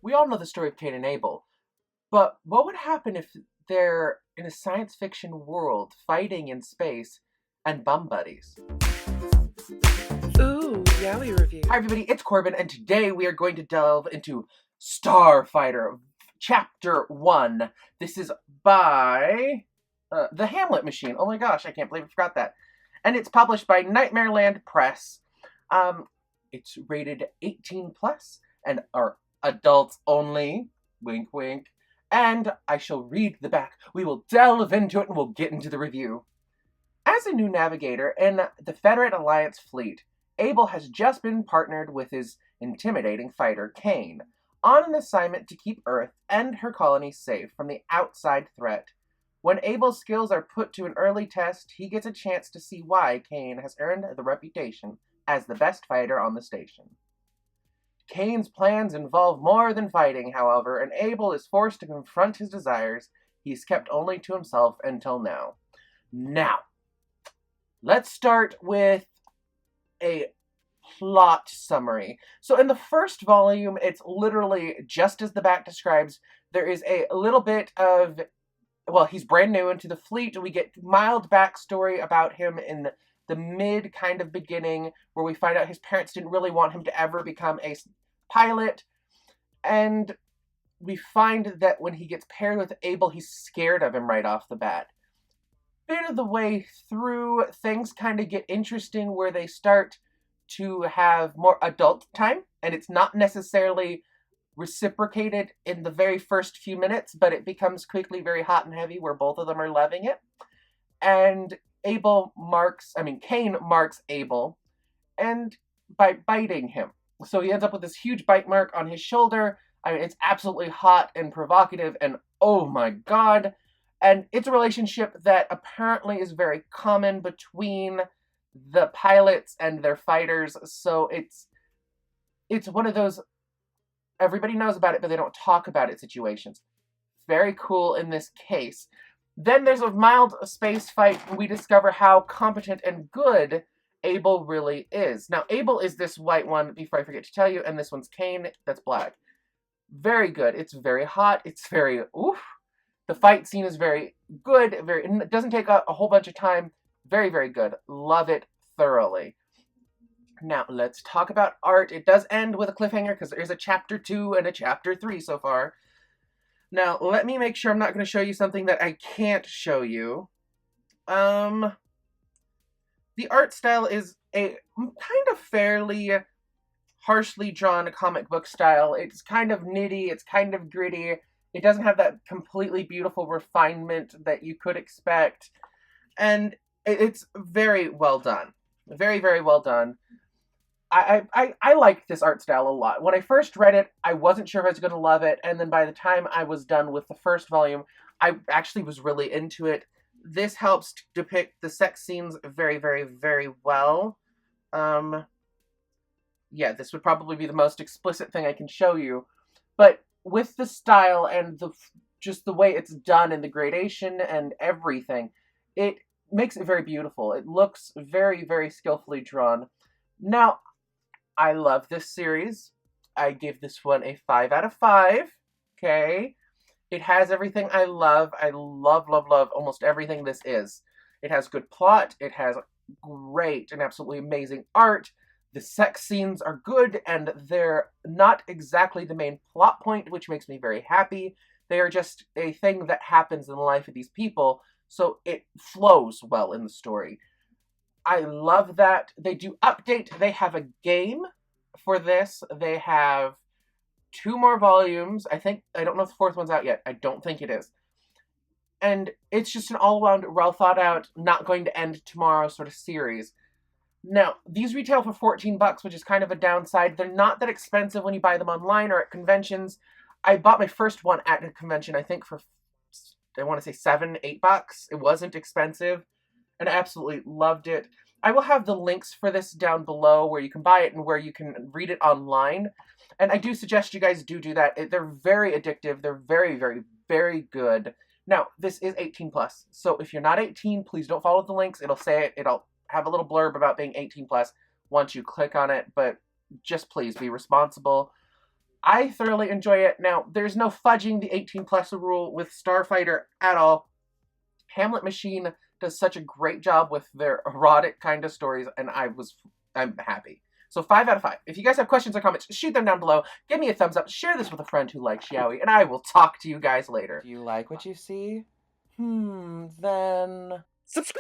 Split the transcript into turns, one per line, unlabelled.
We all know the story of Cain and Abel, but what would happen if they're in a science fiction world fighting in space and bum buddies?
Ooh, Yaoi review.
Hi everybody, it's Corbin, and today we are going to delve into StarFighter Chapter 1. This is by the HamletMachine. Oh my gosh, I can't believe I forgot that. And it's published by Nightmareland Press. It's rated 18 plus and are adults only. Wink, wink. And I shall read the back. We will delve into it and we'll get into the review. As a new navigator in the Federate Alliance fleet, Abel has just been partnered with his intimidating fighter, Cain, on an assignment to keep Earth and her colonies safe from the outside threat. When Abel's skills are put to an early test, he gets a chance to see why Cain has earned the reputation as the best fighter on the station. Cain's plans involve more than fighting, however, and Abel is forced to confront his desires he's kept only to himself until now. Now, let's start with a plot summary. So in the first volume, it's literally just as the back describes. There is a little bit of, well, he's brand new into the fleet. We get mild backstory about him in the mid kind of beginning, where we find out his parents didn't really want him to ever become a pilot. And we find that when he gets paired with Abel, he's scared of him right off the bat. Bit of the way through, things kind of get interesting where they start to have more adult time, and it's not necessarily reciprocated in the very first few minutes, but it becomes quickly very hot and heavy where both of them are loving it. And Cain marks Abel and by biting him. So he ends up with this huge bite mark on his shoulder. I mean, it's absolutely hot and provocative, and oh my god. And it's a relationship that apparently is very common between the pilots and their fighters. So it's one of those everybody knows about it, but they don't talk about it situations. Very cool in this case. Then there's a mild space fight, and we discover how competent and good Abel really is. Now, Abel is this white one, before I forget to tell you, and this one's Cain, that's black. Very good. It's very hot. It's very, oof. The fight scene is very good. It doesn't take a whole bunch of time. Very, very good. Love it thoroughly. Now, let's talk about art. It does end with a cliffhanger, because there is a Chapter 2 and a Chapter 3 so far. Now, let me make sure I'm not going to show you something that I can't show you. The art style is a kind of fairly harshly drawn comic book style. It's kind of nitty, it's kind of gritty. It doesn't have that completely beautiful refinement that you could expect. And it's very well done. Very, very well done. I like this art style a lot. When I first read it, I wasn't sure if I was going to love it, and then by the time I was done with the first volume, I actually was really into it. This helps to depict the sex scenes very, very, very well. Yeah, this would probably be the most explicit thing I can show you. But with the style and just the way it's done and the gradation and everything, it makes it very beautiful. It looks very, very skillfully drawn. Now, I love this series. I give this one a 5 out of 5. Okay? It has everything I love. I love, love, love almost everything this is. It has good plot. It has great and absolutely amazing art. The sex scenes are good, and they're not exactly the main plot point, which makes me very happy. They are just a thing that happens in the life of these people, so it flows well in the story. I love that. They do update. They have a game for this. They have 2 more volumes. I don't know if the 4th one's out yet. I don't think it is. And it's just an all-around, well-thought-out, not going to end tomorrow sort of series. Now, these retail for $14, which is kind of a downside. They're not that expensive when you buy them online or at conventions. I bought my first one at a convention, I think for, I want to say $7, $8. It wasn't expensive, and I absolutely loved it. I will have the links for this down below where you can buy it and where you can read it online. And I do suggest you guys do that. They're very addictive. They're very, very, very good. Now, this is 18 plus. So if you're not 18, please don't follow the links. It'll say it. It'll have a little blurb about being 18 plus once you click on it. But just please be responsible. I thoroughly enjoy it. Now, there's no fudging the 18+ rule with StarFighter at all. HamletMachine does such a great job with their erotic kind of stories, and I'm happy. So 5 out of 5. If you guys have questions or comments, shoot them down below. Give me a thumbs up. Share this with a friend who likes Yaoi, and I will talk to you guys later. Do you like what you see? Then subscribe!